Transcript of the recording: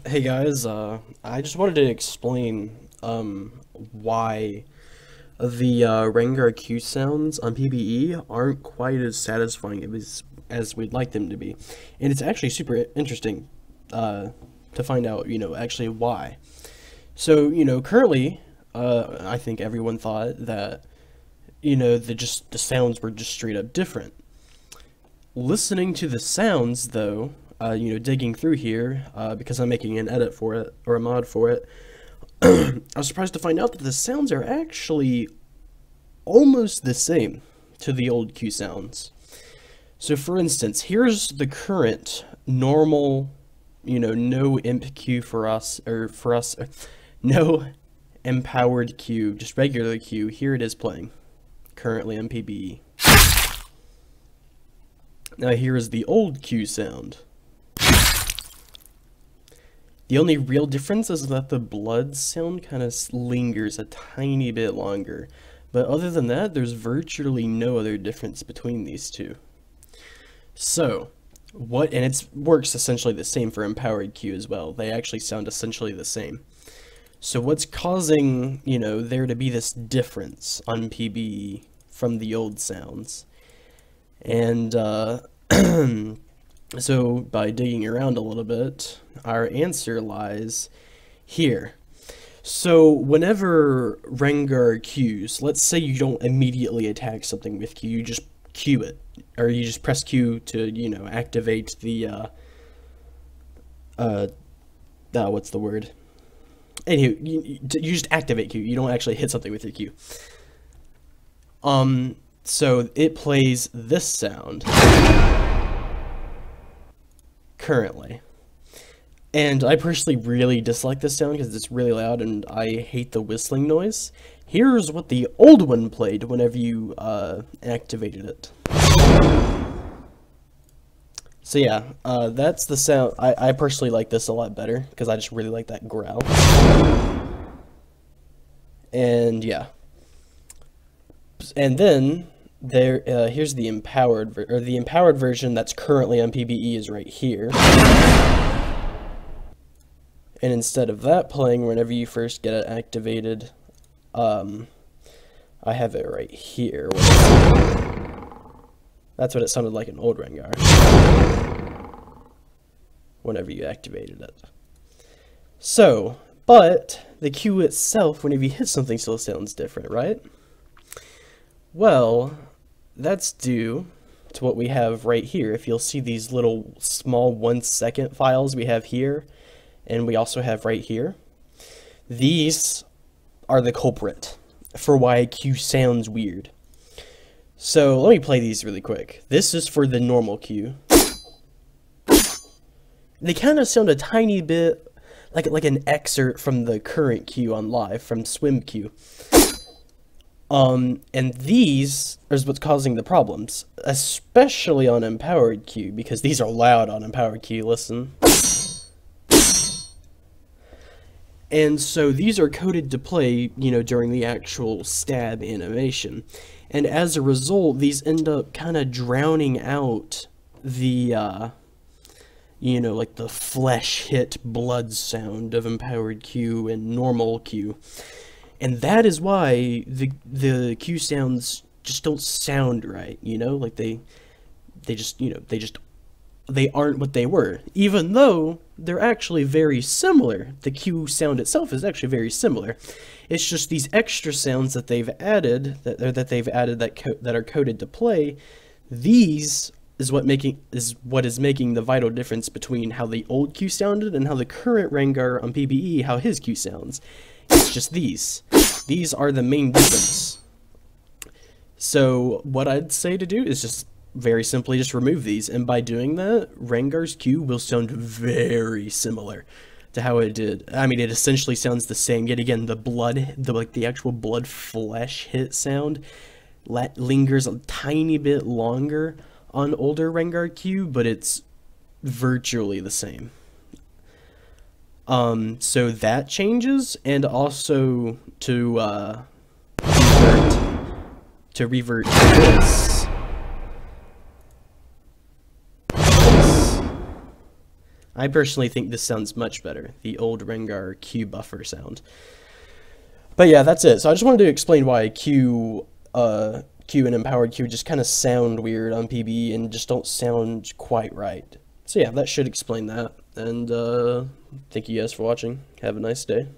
Hey guys, I just wanted to explain why the Rengar Q sounds on PBE aren't quite as satisfying as we'd like them to be. And it's actually super interesting to find out, actually why. So, currently, I think everyone thought that, the sounds were just straight up different. Listening to the sounds, though, digging through here, because I'm making an edit for it, or a mod for it, I was surprised to find out that the sounds are actually almost the same to the old Q sounds. So for instance, here's the current normal, no imp Q for us, no empowered Q, just regular Q. Here it is playing, currently on PBE. Now here is the old Q sound. The only real difference is that the blood sound kind of lingers a tiny bit longer. But other than that, there's virtually no other difference between these two. So, and it works essentially the same for empowered Q as well. They actually sound essentially the same. So what's causing, there to be this difference on PBE from the old sounds? And, so by digging around a little bit, our answer lies here. So whenever Rengar Qs, let's say you don't immediately attack something with Q, you just Q it, or you just press Q to, activate the, what's the word? Anywho, you just activate Q, you don't actually hit something with your Q. So it plays this sound currently. And I personally really dislike this sound because it's really loud and I hate the whistling noise. Here's what the old one played whenever you activated it. So yeah, that's the sound. I personally like this a lot better because I just really like that growl. And yeah. And then here's the empowered version that's currently on PBE is right here. And instead of that playing whenever you first get it activated, I have it right here. That's what it sounded like in old Rengar whenever you activated it. So, but the Q itself, whenever you hit something, still sounds different, right? Well, that's due to what we have right here. If you'll see these little small 1-second files we have here, and we also have right here, these are the culprit for why Q sounds weird. So let me play these really quick. This is for the normal Q. They kind of sound a tiny bit like an excerpt from the current Q on live, from Swim Q. And these is what's causing the problems, especially on empowered Q, because these are loud on empowered Q, listen. And so these are coded to play, during the actual stab animation. And as a result, these end up kind of drowning out the, like the flesh hit blood sound of empowered Q and normal Q. And that is why the Q sounds just don't sound right, like they aren't what they were, even though they're actually very similar. The Q sound itself is actually very similar. It's just these extra sounds that they've added that are coded to play. These is what is making the vital difference between how the old Q sounded and how the current Rengar on PBE, how his Q sounds. It's just these. These are the main difference. So what I'd say to do is just very simply just remove these, and by doing that, Rengar's Q will sound very similar to how it did. I mean, it essentially sounds the same. Yet again, the actual blood flesh hit sound lingers a tiny bit longer on older Rengar Q, but it's virtually the same. So that changes, and also to revert this. I personally think this sounds much better, the old Rengar Q buffer sound. But yeah, that's it. So I just wanted to explain why Q and Empowered Q just kind of sound weird on PBE and just don't sound quite right. So yeah, that should explain that. And thank you guys for watching. Have a nice day.